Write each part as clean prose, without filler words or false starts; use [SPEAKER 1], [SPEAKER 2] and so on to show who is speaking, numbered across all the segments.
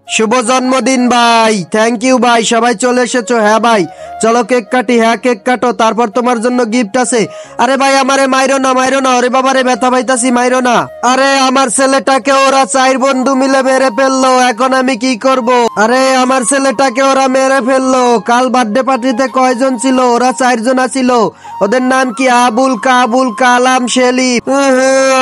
[SPEAKER 1] শুভ জন্মদিন ভাই। Thank you ভাই, সবাই চলে এসেছো। হ্যাঁ ভাই, চলো কেক কাটি। হ্যাঁ কেক কাটো, তারপর তোমার জন্য গিফট আছে। আরে ভাই আমারে মাইরো না, মাইরো না, ওরে বাবারে ব্যথা পাইতাছি, মাইরো না। আরে আমার ছেলেটাকে ওরা 4 বন্ধু মিলে মেরে ফেললো, এখন আমি কি করব? আরে আমার ছেলেটাকে ওরা মেরে ফেললো। কাল বার্থডে পার্টিতে কয়জন ছিল? ওরা 4 জন ছিল। ওদের নাম কি? আবুল, কাবুল, কালাম, সেলিম।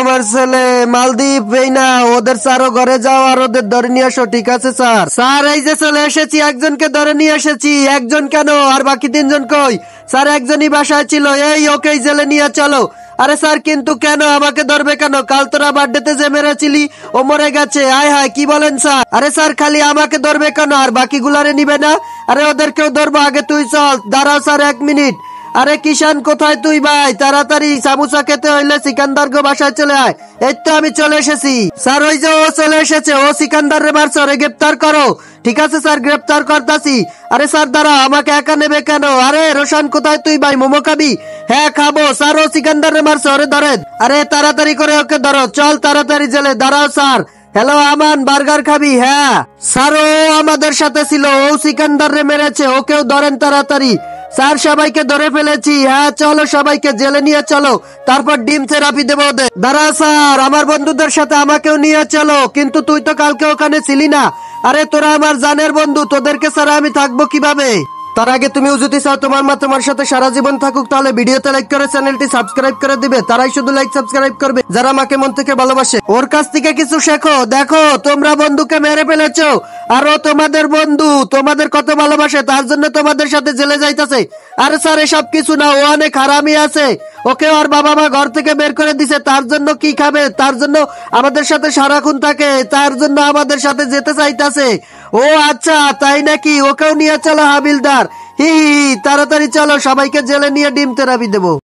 [SPEAKER 1] আমার ছেলে মালদ্বীপ। এই না, ওদের স্যারও ঘরে যাও আর ওদের ধরে নিয়ে আসো। ঠিক আছে স্যার। স্যার এই যে চলে এসেছি, একজনকে ধরে নিয়ে এসেছি। একজন কেন, আর বাকি 3 জন কই? স্যার একজনই বাসায় ছিল। এই ওকে জেলে নিয়ে চলো। আরে স্যার কিন্তু কেন আমাকে ধরবে কেন? কাল তোরা বার্থডেতে যে মেরেছিলি ও মরে গেছে। আয় হায়, কি বলেন স্যার? আরে স্যার খালি আমাকে ধরবে কেন, আর বাকি গুলারে নিবে না? আরে ওদেরকেও ধরবো, আগে তুই চল। দাঁড়াও স্যার 1 মিনিট। আরে কিষান কোথায় তুই ভাই? তাড়াতাড়ি সামোসা খেতে হইলে সিকান্দার গো বাসায় চলে আয়। এই তো আমি চলে এসেছি স্যার। ওই যে ও চলে এসেছে, ও সিকান্দার রে মারছে, ওরে গ্রেপ্তার করো। ঠিক আছে স্যার, গ্রেপ্তার করতাছি। আরে স্যার দাঁড়া, আমাকে একা নেবে কেন? আরে রোশান কোথায় তুই ভাই? মোমো খাবি? হ্যাঁ খাবো স্যার। ও সিকান্দার রে মারছে, ওরে ধরেন। আরে তাড়াতাড়ি করে ওকে ধরো, চল তাড়াতাড়ি জেলে। দাঁড়াও স্যার। হ্যালো আমান, বার্গার খাবি? হ্যাঁ স্যার, ও আমাদের সাথে ছিল, ও সিকান্দার রে মেরেছে, ওকেও ধরেন তাড়াতাড়ি। স্যার সবাইকে ধরে ফেলেছি। হ্যাঁ চলো, সবাইকে জেলে নিয়ে চলো, তারপর ডিম থেরাপি দেবো ওদের। দাঁড়া স্যার, আমার বন্ধুদের সাথে আমাকেও নিয়ে চলো। কিন্তু তুই তো কালকে ওখানে ছিলি না। আরে তোরা আমার জানের বন্ধু, তোদেরকে ছাড়া আমি থাকবো কিভাবে? তার আগে তুমিও যদি চাও তোমার মা তোমার সাথে সারা জীবন থাকুক, তাহলে ভিডিওতে লাইক করে চ্যানেলটি সাবস্ক্রাইব করে দিবে। তারাই শুধু লাইক সাবস্ক্রাইব করবে যারা মাকে মন থেকে ভালোবাসে। ওর কাছ থেকে কিছু শেখো। দেখো তোমরা বন্ধুকে মেরে ফেলেছো, আর ও তোমাদের বন্ধু, তোমাদের কত ভালোবাসে, তার জন্য তোমাদের সাথে জেলে যাইতাছে। আরে স্যার এসব কিছু না, ও অনেক হারামি আছে। ওকে ওর বাবা মা ঘর থেকে বের করে দিছে। তার জন্য কি খাবে? তার জন্য আমাদের সাথে সারাক্ষণ থাকে, তার জন্য আমাদের সাথে যেতে চাইতাছে। ও আচ্ছা তাই নাকি? ওকেও নিয়ে চলো হাবিলদার। হি হি হি, তাড়াতাড়ি চলো, সবাইকে জেলে নিয়ে ডিম থেরাপি দেবো।